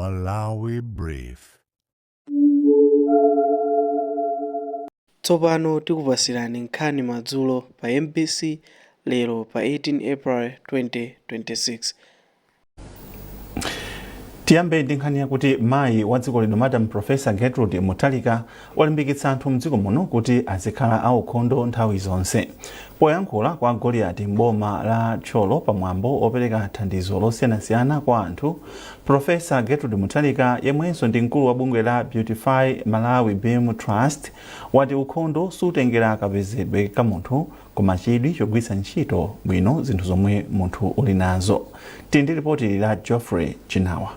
Malawi Brief. Tsopano tikupasirani nkhani madzulo pa MBC lero pa 18 April 2026. Tiyambe ndi nkhani yakuti mayi wa dziko lino Madam Professor Gertrude Mutharika walimbikitsa anthu mdziko muno kuti azikhala aukhondo nthawi zonse. Poyankhula kwa Goliath m'boma la Tcholo pamwambo opereka thandizo losiyanasiyana kwa anthu, Professor Gertrude Mutharika yemwenso ndi mkulu wa bungwe la Beautify Malawi Beam Trust wati ukhondo sutengera kapezedwe ka munthu koma chidwi chogwiritsa ntchito bwino zinthu zomwe munthu uli nazo. Tindi ripoti la Geoffrey Chinawa.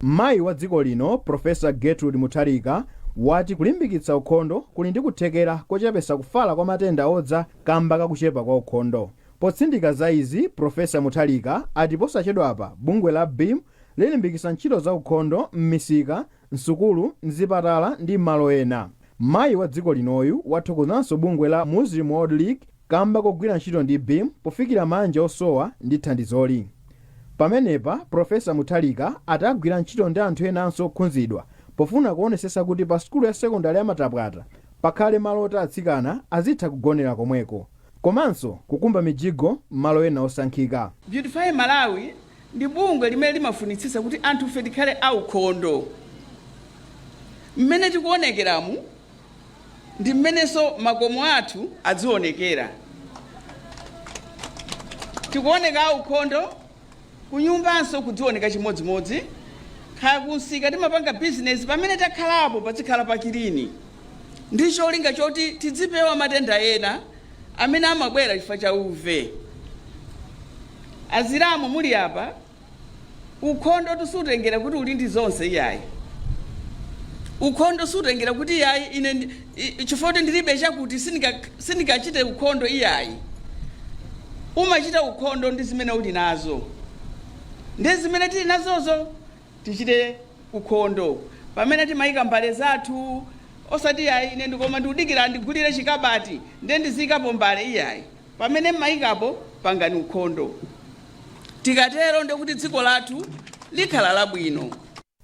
Mayi wa dziko lino Professor Gertrude Mutharika wati kulimbikitsa ukhondo kuli ndi kuthekera kochepetsa kufala kwa matenda odza kamba kakuchepa kwa ukhondo. Potsindika za izi, Professor Mutharika ati posachedwapa bungwe la BEAM lilimbikitsa ntchito za ukhondo m'misika, msukulu, mzipatala ndi malo ena. Mayi wa dziko linoyu wathokozanso bungwe la Muslim World League kamba kogwira ntchito ndi BEAM pofikira manja osowa ndi thandizoli. Pamenepa Professor Mutharika atagwira ntchito ndi anthu enanso okhunzidwa pofuna kuonesesa kuti pa sukulu ya sekondari ya Matapwata pakhale malo oti atsikana azitha kugonera komweko, komanso kukumba mijigo malo ena osankhika. Beautify Malawi ndi bungwe limene limafunitsitsa kuti anthu ife tikhale aukhondo. Mmene tikuonekeramu ndi mmenenso makomo athu adzionekera. Tikuoneka aukhondo kunyumbanso kudzioneka chimodzimodzi, kaya kunsika timapanga business pamene takhalapo pazikhala pakilini. Ndi cholinga choti tidzipewa matenda ena amene amabwera chifukwa cha uve. Aziramo muli apa, ukhondo tusutengera kuti uli ndi zonse iyayi. Ukhondo sutengera kuti iyayi ine chifukwa ndilibe chakuti sindingachite ukhondo iyayi. Umachita ukhondo ndi zimene uli nazo. Ndi zimene tili nazozo tichite ukhondo. Pamene timayika mbale zathu osati yayi ine ndikoma ndikudikira ndigulire chikabati ndiye ndizikapo mbale iyayi. Pamene mayikapo pangani ukhondo. Tikatero ndikuti dziko lathu likhala labwino.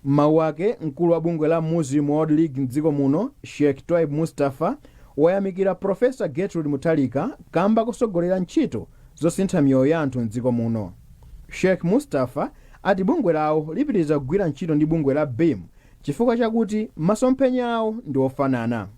Mawu ake mkulu wa bungwe la Muslim World League mdziko muno Sheikh Twaib Mustafa wayamikira Professor Gertrude Mutharika kamba kusogolera ntchito zosintha miyoyo ya anthu mdziko muno. Sheikh Mustafa ati bungwe lawo lipitiriza kugwira ntchito ndi bungwe la BEAM chifukwa chakuti masomphenya awo ndi ofanana.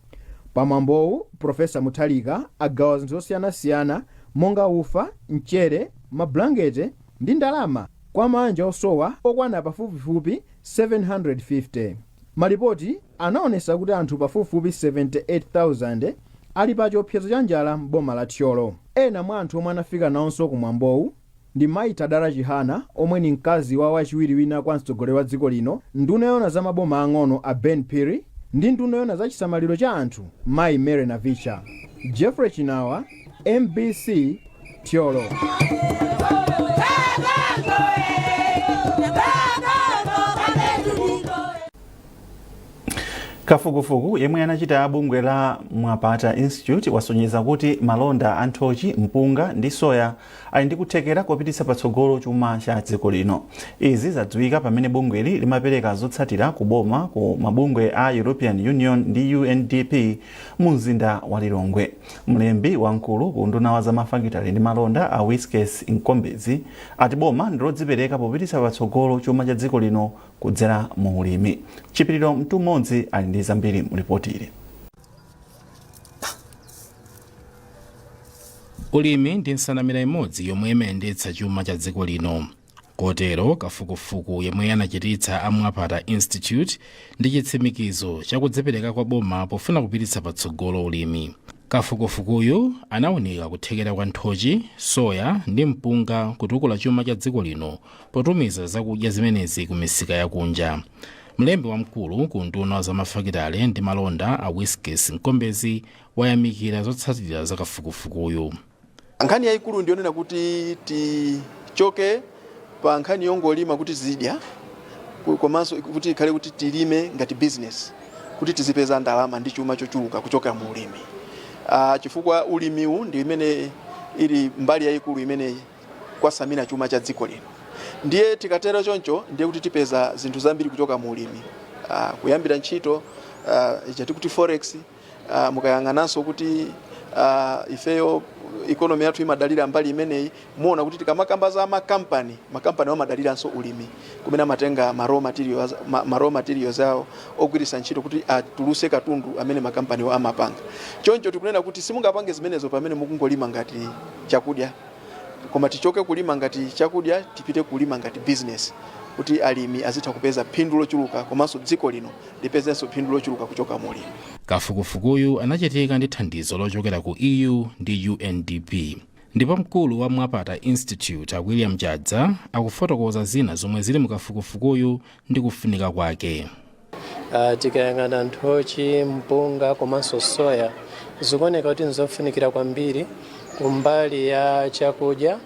Pamwambowu Professor Mutharika agawa zinthu zosiyanasiyana monga ufa, mchere, mablankete ndi ndalama kwa manja osowa okwana pafupifupi 750. Malipoti anaonesa kuti anthu pafupifupi 78,000 ali pa chiopsezo cha njala m'boma la Tcholo. Ena mwa anthu omwe anafika nawonso kumwambowu ndi Mayi Tadara Chihana omwe ni mkazi wa wachiwiri wina kwa mtsogoleri wa dziko lino, nduna yona za maboma ang'ono a Ben Phiri ndi nduna yona za chisamaliro cha anthu Mayi Mary Navicha. Geoffrey Chinawa, MBC, Tcholo. Kafukufuku yemwe anachita bungwe la Mwapata Institute wasonyeza kuti malonda anthochi, mpunga ndi soya ali ndi kuthekera kopititsa patsogolo chuma cha dziko lino. Izi zadziwika pamene bungweli limapereka zotsatira kuboma ku mabungwe a European Union ndi UNDP mu mzinda wa Lilongwe. Mlembi wamkulu ku nduna wa zamafakitale ndi malonda a Whiskas Nkombezi ati boma ndilodzipereka popititsa patsogolo chuma cha dziko lino kudzera mu ulimi. Chipiriro Mtumodzi ali ndi zambiri mu ripoti ili. Ulimi ndi nsanamira imodzi yomwe imayendetsa chuma cha dziko lino. Kotero kafukufuku yemwe anachititsa a Mwapata Institute ndi chitsimikizo chakudzipereka kwa boma pofuna kupititsa patsogolo ulimi. Kafukufukuyu anaoneka kuthekera kwa nthochi, soya ndi mpunga kutukula chuma cha dziko lino potumiza zakudya zimenezi ku misika yakunja. Mlembi wamkulu ku nduna wa zamafakitale ndi malonda a Whiskas Nkombezi wayamikira zotsatira za kafukufukuyu. Nkhani yayikulu ndionena kuti tichoke pa nkhani yongolima kuti zidya, komanso kuti ikhale kuti tilime ngati business, kuti tizipeza ndalama ndi chuma chochuluka kuchoka mu ulimi. Chifukwa ulimiwu ndi imene ili mbali yayikulu imene kwasamira chuma cha dziko lino. ndiye tikatero choncho ndiye kuti tipeza zinthu zambiri kuchoka mu ulimi, kuyambira ntchito ichati kuti forex, mukayang'ananso kuti ifeyo economy yathu imadalira mbali imeneyi, muona kuti tikamakamba za makampani amadaliranso ulimi kumene amatenga ma raw materials awo ogwiritsa ntchito kuti atuluse katundu amene makampani amapanga. Choncho tikunena kuti simungapange zimenezo pamene mukungolima ngati chakudya, koma tichoke kulima ngati chakudya tipite kulima ngati business, kuti alimi azitha kupeza phindu lochuluka komanso dziko lino lipezenso phindu lochuluka kuchoka mu ulimi. Kafukufukuyu anachitika ndi thandizo lochokera ku EU ndi UNDP. Ndipo mkulu wa Mwapata Institute William Jadza akufotokoza zina zomwe zili mukafukufukuyu ndi kufunika kwake. Tikayang'ana nthochi, mpunga komanso soya zikuoneka kuti nzofunikira kwambiri kumbali ya chakudya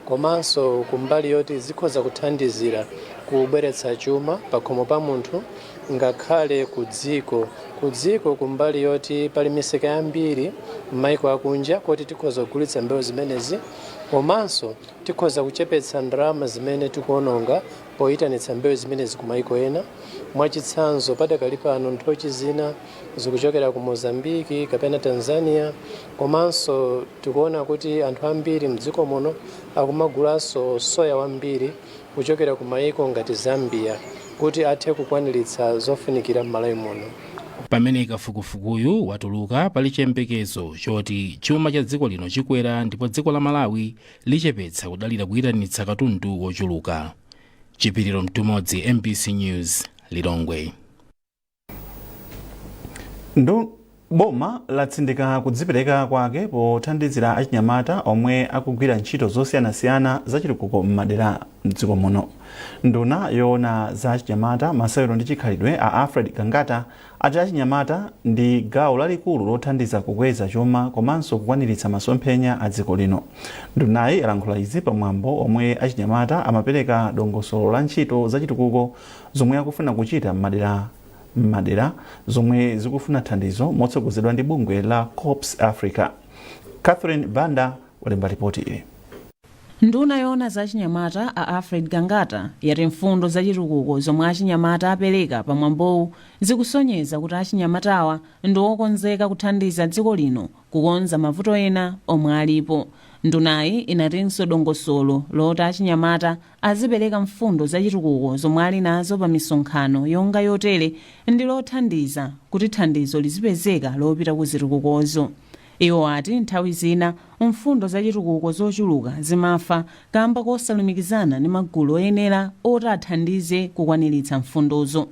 komanso kumbali yoti zikhoza kuthandizira kubweretsa chuma pakhomo pa munthu ngakhale ku dziko kumbali yoti pali misika yambiri m'maiko akunja kuti tikhoza kugulitsa mbewu zimenezi komanso tikhoza kuchepetsa ndalama zimene tikuononga poyitanitsa mbewu zimenezi ku maiko ena. Mwachitsanzo padakali pano nthochi zina zikuchokera ku Mozambiki kapena Tanzania, komanso tikuona kuti anthu ambiri mdziko muno akumagulanso soya wambiri kuchokera ku maiko ngati Zambia kuti athe kukwaniritsa zofunikira m'Malawi muno. Pamene kafukufukuyu watuluka pali chiyembekezo choti chuma cha dziko lino chikwera ndipo dziko la Malawi lichepetsa kudalira kuyitanitsa katundu wochuluka. Chipiriro Mtumodzi, MBC News, Lilongwe. Boma latsindika kudzipereka kwake pothandizira achinyamata omwe akugwira ntchito zosiyanasiyana zachitukuko m'madera mdziko muno. Nduna yoona za achinyamata, masewero ndi chikhalidwe a Alfred Kangata ati achinyamata ndi gawo lalikulu lothandiza kukweza chuma komanso kukwaniritsa masomphenya a dziko lino. Ndunayi yalankhula izi pamwambo omwe achinyamata amapereka dongosolo la ntchito zachitukuko zomwe akufuna kuchita m'madera zomwe zikufuna thandizo motsogozedwa ndi bungwe la Corps Africa. Catherine Banda walemba ripoti ili. Nduna yoona za achinyamata a Alfred Kangata yati mfundo zachitukuko zomwe achinyamata apereka pamwambowu zikusonyeza kuti achinyamatawa ndi okonzeka kuthandiza dziko lino kukonza mavuto ena omwe alipo. Ndunayi inatinso dongosolo loti achinyamata azipereka mfundo zachitukuko zomwe ali nazo pa misonkhano yonga yotere ndi lothandiza kuti thandizo lizipezeka lopita ku zitukukozo. Iwo ati nthawi zina mfundo zachitukuko zochuluka zimafa kamba kosalumikizana ndi magulu oyenera oti athandize kukwaniritsa mfundozo.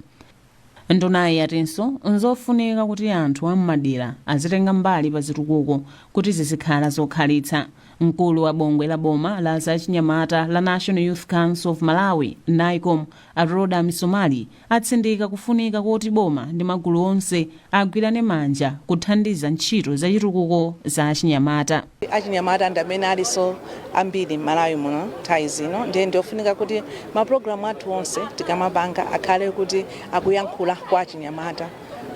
Ndunayi yatinso nzofunika kuti anthu am'madera azitenga mbali pa zitukuko kuti zizikhala zokhalitsa. Mkulu wa bungwe la boma la zachinyamata la National Youth Council of Malawi, NICOM, Aroda Misomali, atsindika kufunika kuti boma ndi magulu onse agwirane manja kuthandiza ntchito zachitukuko za achinyamata. Achinyamata ndi amene aliso ambiri m'Malawi muno nthawi zino, ndiye ndiofunika kuti mapulogalamu athu onse tikamapanga akhale kuti akuyankhula kwa achinyamata.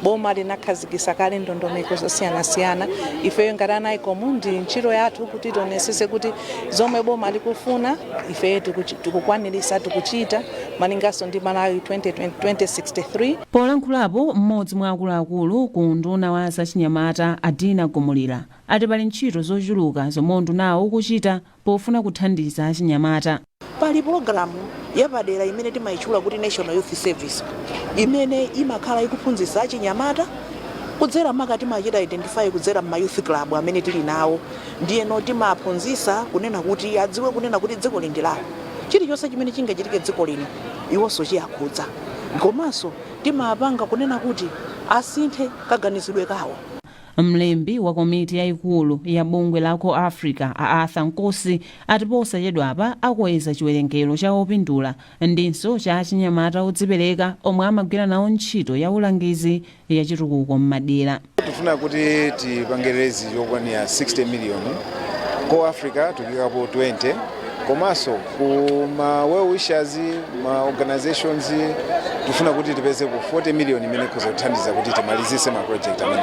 Boma linakhazikitsa kale ndondomeko zosiyanasiyana. Ifeyo ngati NICOM ndi ntchito yathu kuti tionetsetse kuti zomwe boma likufuna ifeyo tikukwaniritsa tikuchita malinganso ndi Malawi 2063. Polankhulapo mmodzi mwa akuluakulu ku nduna wa zachinyamata Adina Gomulira ati pali ntchito zochuluka zomwe ndunawo ukuchita pofuna kuthandiza achinyamata. Pali pologalamu yapadera imene timayitchula kuti National Youth Service imene imakhala ikuphunzitsa achinyamata kudzera maka timachita identify kudzera ma youth club amene tili nawo, ndiye no timaphunzitsa kunena kuti adziwe kunena kuti dziko lindi lawo chilichonse chimene chingachitike dziko lino iwonso chiyakhudza, komanso timapanga kunena kuti asinthe kaganizidwe kawo. Mlembi wa komiti yayikulu ya bungwe la Corps Africa a Arthur Nkosi ati posachedwapa akweza chiwerengero cha opindula ndinso cha achinyamata odzipereka omwe amagwira nawo ntchito ya ulangizi ya chitukuko m'madera. Tifuna kuti tipangerezi yokwanira 60 miliyoni, Corps Africa tukikapo 20, komanso ku ma well wishers, ma organizations tifuna kuti tipeze ku 40 miliyoni imene kuzothandiza kuti timalizise ma project amene.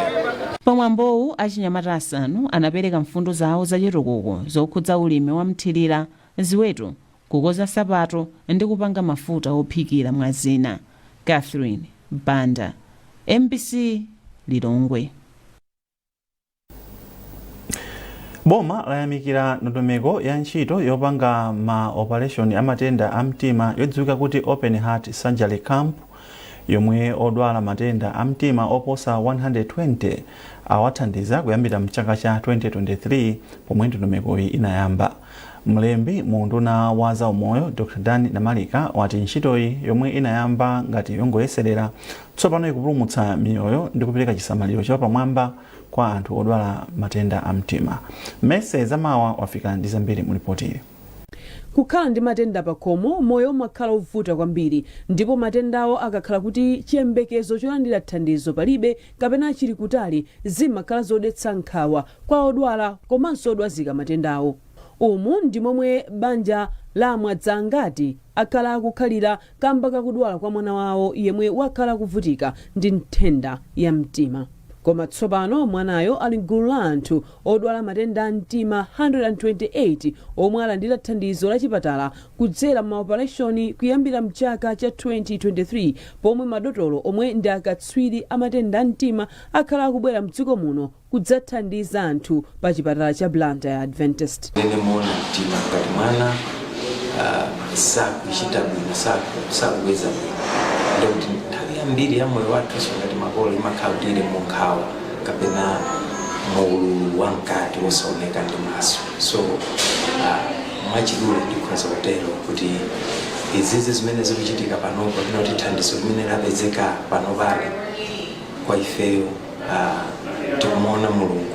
Pamwambowu achinyamata asanu anapereka mfundo zawo zachitukuko zokhudza ulimi wa mthirira, ziweto, kukoza sapato ndi kupanga mafuta ophikira mwa zina. Catherine Banda, MBC Lilongwe. Boma layamikira ndondomeko ya ntchito yopanga ma operation amatenda amtima yodziwika kuti Open Heart Surgery Camp, yomwe odwala matenda amtima oposa 120 awathandiza kuyambira mchaka cha 2023 pomwe ndondomekoyi inayamba. Mlembi mu nduna wa zaumoyo Dr. Dan Namalika wati ntchitoyi yomwe inayamba ngati yongoyeserera tsopano ikupulumutsa miyoyo ndi kupereka chisamaliro chapamwamba kwa anthu odwala matenda amtima. Mese zamawa wafika ndi zambiri mu ripoti. Kukhala ndi matenda pakhomo moyo umakhala ovuta kwambiri, ndipo matendawo akakhala kuti chiyembekezo cholandira thandizo palibe kapena chili kutali zimakhala zodetsa nkhawa kwa odwala komanso odwazika matendawo. Umu ndi momwe banja la Mwadzangati akhala akukhalira kamba kakudwala kwa mwana wawo yemwe wakhala kuvutika ndi nthenda ya mtima. Koma tsopano mwanayo ali mgulu la anthu odwala matenda amtima 128 omwe alandira thandizo la chipatala kudzera maopereshoni kuyambira mchaka cha 2023, pomwe madotolo omwe ndi akatswiri amatenda amtima akhala akubwera mdziko muno kudzathandiza anthu pa chipatala cha Blantyre Adventist. Mona mtima ngati mwana sakuchita bwino sakuweza bwino ndi nthawi yambiri ya moyo wathu ngati makolo imakhala kuti ili munkhawa kapena muululu wamkati wosaoneka ndi maso. So mwachidule ndikhoza kutero kuti izizi zimene zikuchitika panopo kapena kuti thandizo limene lapezeka pano pale kwa ifeyo tikumuona Mulungu.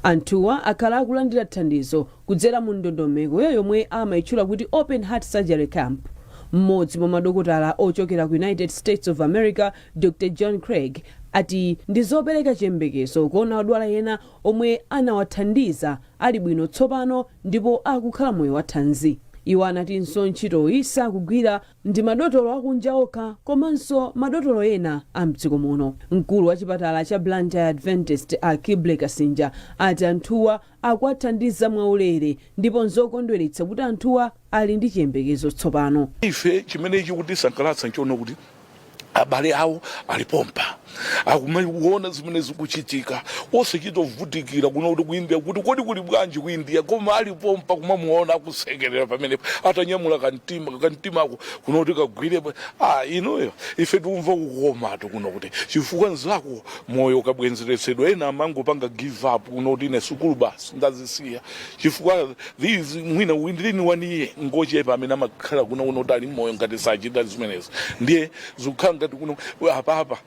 Anthuwa akhala akulandira thandizo kudzera mu ndondomeko yomwe amayitchula kuti Open Heart Surgery Camp. Mmodzi mwa madokotala ochokera ku United States of America, Dr. John Craig, ati ndizopereka chiyembekezo kuona odwala ena omwe anawathandiza ali bwino tsopano ndipo akukhala moyo wathanzi. Iwo anatinso ntchitoyi sakugwira ndi madotolo akunja okha komanso madotolo ena amdziko muno. Mkulu wa chipatala cha Blantyre Adventist Akible Kasinja ati anthuwa akuwathandiza mwaulere ndipo nzokondweretsa kuti anthuwa ali ndi chiyembekezo tsopano. Ife chimene chikutisangalatsa nchoona kuti abale awo alipompa akumaona zimene zikuchitika osachitovutikira kuno kuti kuindia kuti kodi kuli bwanji kuindia koma alipompa kumamuona akusekerera pamene atanyamula kantimako kuno kuti kagwire inoyo ife tumva kukomatu kuno kuti chifukwa nzako moyo kabwenzeresedwa ena amangopanga give up kuno kuti ine sukulu basi ndazisiya chifukwa these mwina uindilini waniye ngochepa amene amakhala kuno kuti ali moyo ngati sachita zimenezi ndiye zikukhala ngati kuno apa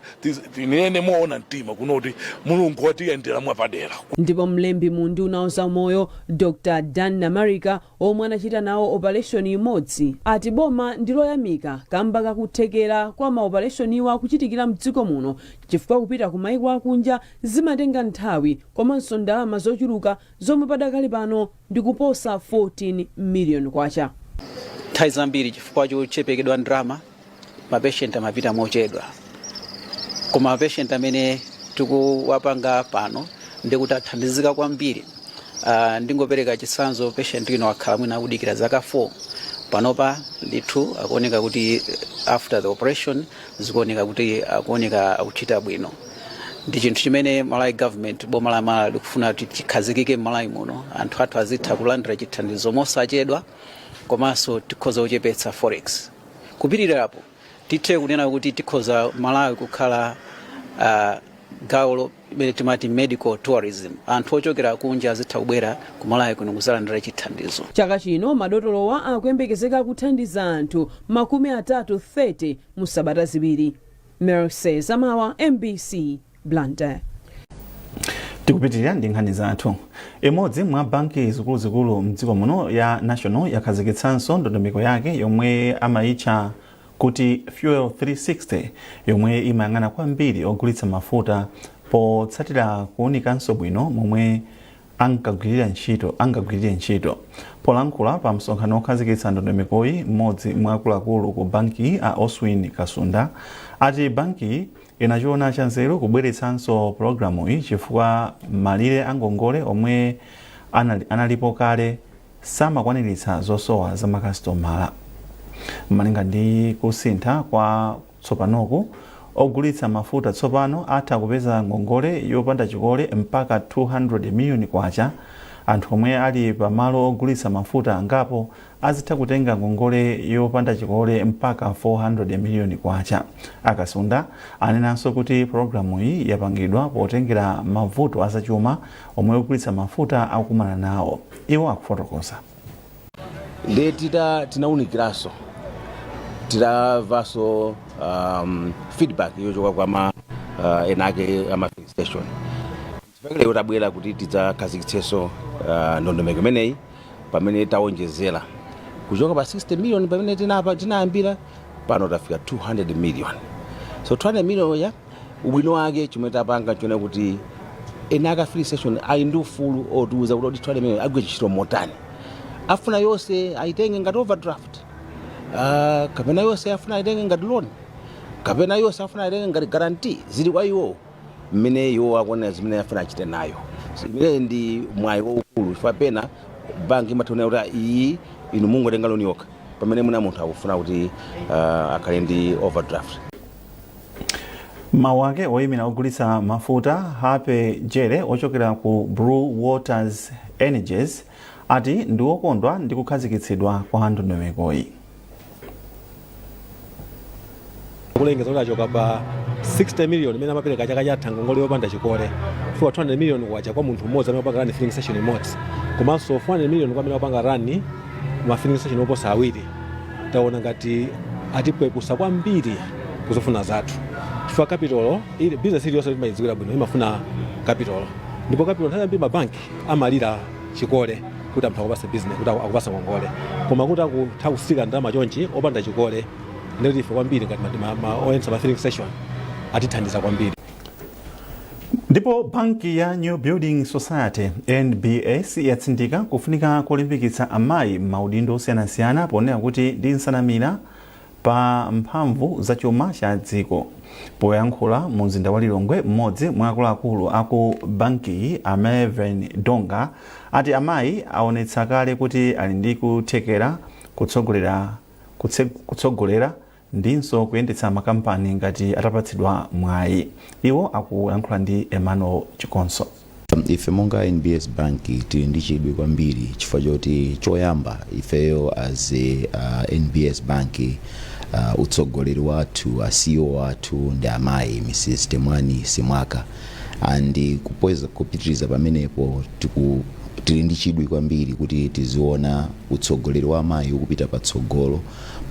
tinene muona mtima kunoti Mulungu watiyendera mwapadera. Ndipo mlembi mu nduna wa zaumoyo Dr. Dan Namalika omwe anachita nawo operation imodzi ati boma ndiloyamika kamba kakuthekera kwa maoperationiwa kuchitikira mdziko muno chifukwa kupita ku mayiko akunja zimatenga nthawi komanso ndalama zochuluka zomwe padakali pano ndikuposa 14 million kwacha. Nthawi zambiri chifukwa chochepekedwa ndalama mapatient amapita mochedwa. Koma mapatient amene tikuwapanga pano ndikuti athandizika kwambiri. Ndingopereka chitsanzo patient ino wakhala mwina akudikira zaka 4 panopa ndithu akuoneka kuti after the operation zikuoneka kuti akuoneka akuchita bwino. Ndi chinthu chimene Malawi government boma la Malawi likufuna kuti chikhazikike Malawi muno anthu athu azitha kulandira chithandizo mosachedwa komanso tikhoza kuchepetsa forex. Kupitirirapo tithe kunena kuti tikhoza Malawi kukhala gawo limene timati medical tourism. Anthu ochokera kunja azitha kubwera ku Malawi kuno kuzalandira chithandizo. Chaka chino madotolowa akuyembekezeka kuthandiza anthu 30 mu sabata ziwiri. Mercy Zamawa, MBC Blantyre. Tikupitirira ndi nkhani zathu. Imodzi mwa banki zikuluzikulu mdziko muno ya National yakhazikitsanso ndondomeko yake yomwe amayitcha kuti Fuel 360 yomwe imayang'ana kwambiri ogulitsa mafuta potsatira kuonikanso bwino momwe angagwirire ntchito. Polankhula pa msonkhano okhazikitsa ndondomekoyi mmodzi mwa akuluakulu ku banki a Oswin Kasunda ati banki inachiona chanzeru kubweretsanso programu iyi chifukwa malire angongole omwe analipo kale samakwaniritsa zosowa za makasitomala. Malinga ndi kusintha kwa tsopanoku, ogulitsa mafuta tsopano atha kupeza ngongole yopanda chikole mpaka 200 miliyoni kwacha. Anthu omwe ali pamalo ogulitsa mafuta angapo azitha kutenga ngongole yopanda chikole mpaka 400 miliyoni kwacha. Akasunda anenanso kuti programu iyi yapangidwa potengera mavuto azachuma omwe ogulitsa mafuta akukumana nawo. Iwo akufotokoza. Tinawunikiranso tiramvanso feedback yochoka kwa enake ama filling station. Lero tabwera kuti tidzakhazikitsenso ndondomeko imeneyi pamene tawonjezera kuchoka pa 60 million pamene tinayambira pano tafika 200 million. So 200 million ya ubwino wake chomwe tapanga chone kuti enaka filling station ali ndi ufulu otiuza kuti 200 million agwire ntchito motani. Afuna yonse aitenge ngati overdraft, kapena yonse afuna aitenge ngati loan, kapena yonse afuna aitenge ngati guarantee, zili kwa iwo mmene iwo akuona zimene afuna achite nayo. Imene ndi mwayi waukulu chifukwa pena banki imathaona kuti iyi inu mungotenga loan yokha pamene muna munthu akufuna kuti akhale ndi overdraft. Mawu ake oyimira ogulitsa mafuta Hape Jere ochokera ku Blue Waters Energies ati ndi wokondwa ndi kukhazikitsidwa kwa ndondomekoyi. Kulengeza kuti achoka pa 60 million imene amapereka chaka chatha ngongole yopanda chikole, 200 million kwacha kwa munthu mmodzi amene wapanga rani filling station imodzi, komanso 400 million kwa amene wapanga rani ma filling station oposa awiri. Taona ngati atipwekusa kwambiri kuzofuna zathu chifukwa capital ili business iliyonse imayidziwira bwino imafuna capital, ndipo capital nthawi yambiri mabanki amalira chikole kuti ampha kupasa business kuti akupasa ngongole, koma kuti akutha kusika ndalama chonchi opanda chikole ndikuti ife kwambiri ngati oyendetsa ma filling station atithandiza kwambiri. Ndipo banki ya New Building Society NBS yatsindika kufunika kulimbikitsa amayi maudindo osiyanasiyana ponena kuti ndi nsanamira pa mphamvu za chuma cha dziko. Poyankhula mu mzinda wa Lilongwe, mmodzi mwa akuluakulu aku banki Ameven Donga ati amayi aonetsa kale kuti ali ndi kuthekera kutsogolera ndinso kuyendetsa makampani ngati atapatsidwa mwayi. Iwo akuyankhula ndi Emmanuel Chikonso. Ife monga NBS Bank tili ndi chidwi kwambiri chifukwa choti choyamba ifeyo as NBS Bank utsogoleri wathu CEO wathu ndi amayi Mrs. Temwani Simwaka, and kupitiriza pamenepo tili ndi chidwi kwambiri kuti tiziona utsogoleri wa amayi ukupita patsogolo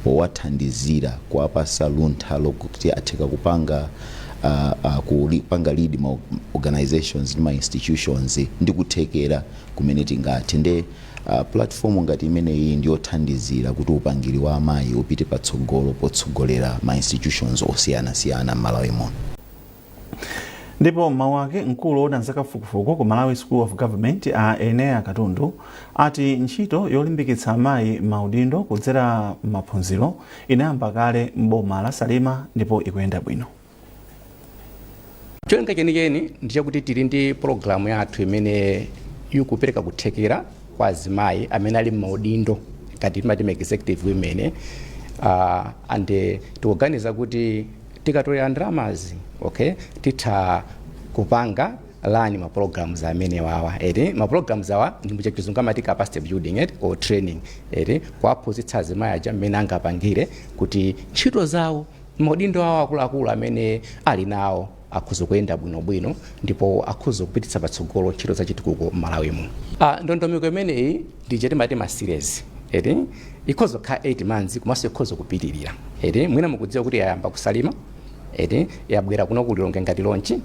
powathandizira kuwapasa luntha lokuti atheka kupanga lead ma organizations ma institutions ndi kuthekera kumene tingathe. Nde platform ngati imeneyi ndiyothandizira kuti upangiri wa amayi upite patsogolo potsogolera ma institutions osiyanasiyana m'Malawi muno. Ndipo mawu ake mkulu woona zakafukufuku ku Malawi School of Government Enea Katundu ati ntchito yolimbikitsa amayi maudindo kudzera maphunziro inayamba kale m'boma la Salima ndipo ikuyenda bwino. Cholinga chenicheni ndichakuti tili ndi programu yathu imene ikupereka kuthekera kwa azimayi amene ali maudindo ngati timati executive women, and tikuganiza kuti tikatoya ndalamazi titha kupanga lani ma programs amene wawa ma programs awa ndi muchachizungu amati capacity building or training kuwaphunzitsa azimayi aja amene angapangire kuti ntchito zawo maudindo awo akuluakulu amene ali nawo akhoza kuyenda bwinobwino ndipo akhoza kupititsa patsogolo ntchito zachitukuko m'Malawi muno. Ndondomeko imeneyi ndi timati ma series ikhoza kukhala 8 months komanso ikhoza kupitirira. Mwina mukudziwa kuti yayamba kusalima, yabwera kuno ku Lilongwe ngati lonchi,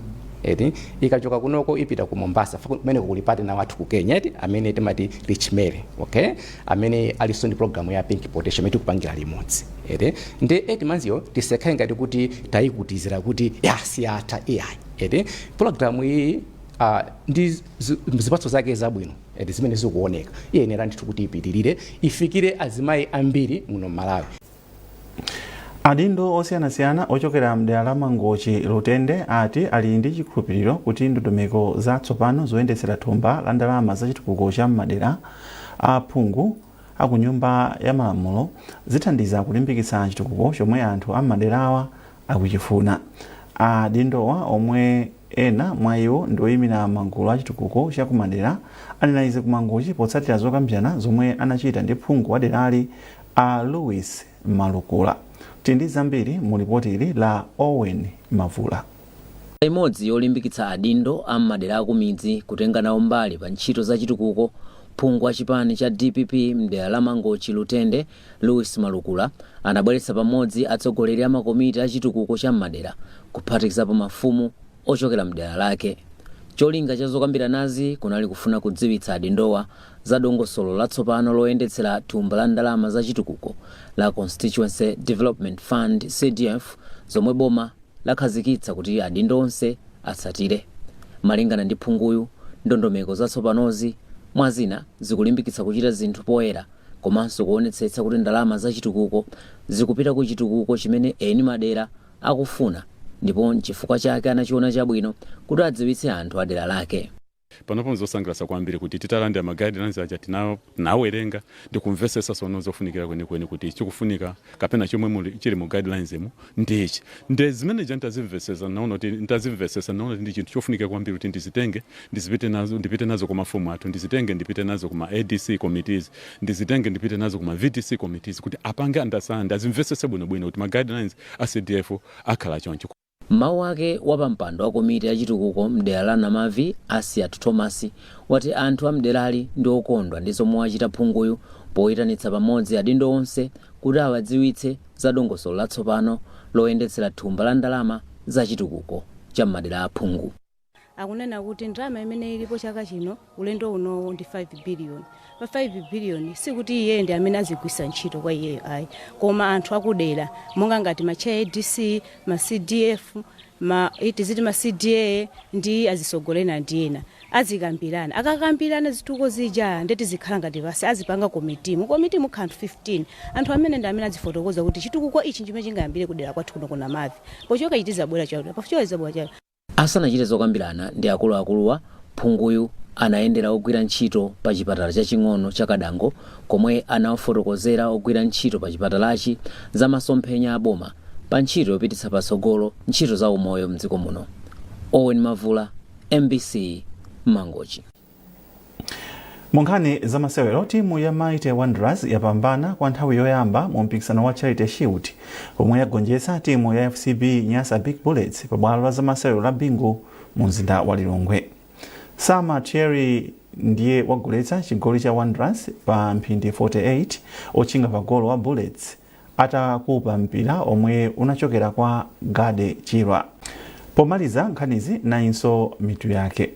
ikachoka kunoko ipita ku Mombasa kumene kuli partner wathu ku Kenya amene timati Rich Mary, amene aliso ndi program ya Pink Potential imene tikupangira limodzi. Ndi 8 months yo tisekhaye ngati kuti tayikutizira kuti siyatha AI. Program iyi ndi zipatso zake zabwino zimene zikuoneka iyenera ndithu kuti ipitirire ifikire azimayi ambiri muno Malawi. Adindo osiyanasiyana ochokera mdera la Mangochi Lutende ati ali ndi chikhulupiriro kuti ndondomeko zatsopano zoyendetsera thumba la ndalama zachitukuko cha madera aphungu aku nyumba ya malamulo zithandiza kulimbikitsa chitukuko chomwe anthu amaderawa akuchifuna. Adindowa omwe ena mwa iwo ndoyimira magulu a chitukuko chakumadera anena izi kumangochi potsatira zokambirana zomwe anachita ndi phungu wa derali a Louis Malukula. Tindi zambiri mu ripoti ili la Owen Mavula. Imodzi yolimbikitsa adindo amadera akumidzi kutenga nawo mbali pa ntchito za chitukuko, phungu wa chipani cha DPP mdera la Mangochi Lutende Louis Malukula anabweretsa pamodzi atsogoleri a makomiti a chitukuko cha madera kuphatikizapo mafumu ochokera mdera lake. Cholinga cha zokambiranazi kunali kufuna kudziwitsa adindowa za dongosolo latsopano loyendetsera thumba la ndalama za chitukuko la Constituency Development Fund CDF zomwe boma lakhazikitsa kuti adindo onse atsatire. Malingana ndi phunguyu, ndondomeko zatsopanozi mwazina zikulimbikitsa kuchita zinthu poyera komanso kuonetsetsa kuti ndalama za chitukuko zikupita ku chitukuko chimene eni madera akufuna, ndipo chifukwa chake anachiona chabwino kuti adziwitse anthu adera lake. Panopo zosangalatsa kwambiri kuti titalanda maguidelines aja tinawerenga ndi kumvesesa sono zofunikira kwenikweni kuti chikufunika kapena chomwe chili mu guidelines mu ndichi ndi zimene ntazimvesesa naona ndi chinthu chofunika kwambiri kuti ndizitenge ndipite nazo ku mafumu athu, ndipite nazo ku ma ADC committees, ndipite nazo ku ma VDC committees kuti apange understand azimvesese bwinobwino kuti ma guidelines a CDF akhala choncho. Mawu ake wapampando wa komiti ya chitukuko mdera la Namavi Asiat Thomas wati anthu amderali ndi okondwa ndi zomwe wachita phunguyu poyitanitsa pamodzi adindo onse kuti awadziwitse za dongosolo latsopano loyendetsera thumba la ndalama za chitukuko cha madera a phungu. Akunena kuti ndalama imene ilipo chaka chino ulendo uno ndi 5 billion. Pa 5 billion sikuti iye ndi amene azigwisa ntchito kwa iye ayi, koma anthu akudera monga ngati ma ADC, ma CDF, ma CDA ndi azisogolera ndi ena azikambirana. Akakambirana zituko zija ndeti zikhala ngati basi azipanga komiti mu kanthu 15 anthu amene ndi amene azifotokoza kuti chitukuko ichi chimene chingayambire kudera kwathu kuno kuna Namavi pochoka itiza bwera chawo pafucho izabwera chawo. Asanachite zokambirana ndi akuluakuluwa, phunguyu anayendera ogwira ntchito pa chipatala chaching'ono cha Kadango komwe anawafotokozera ogwira ntchito pa chipatalachi za masomphenya a boma pa ntchito yopititsa patsogolo ntchito za umoyo mdziko muno. Owen Mavula, MBC, Mangochi. Munkhani za masewero, timu ya Mighty Wanderers yapambana kwa nthawi yoyamba mu mpikisano wa Charity Shield omwe yagonjetsa timu ya FCB Nyasa Big Bullets pa bwalo la zamasewero la Bingu mu mzinda wa Lilongwe. Sama Thierry ndiye wagoletsa chigoli cha Wanderers pa mphindi 48 ochinga pa golo wa Bullets atakupa mpira omwe unachokera kwa Gade Chirwa. Pomaliza nkhanizi nayinso mitu yake.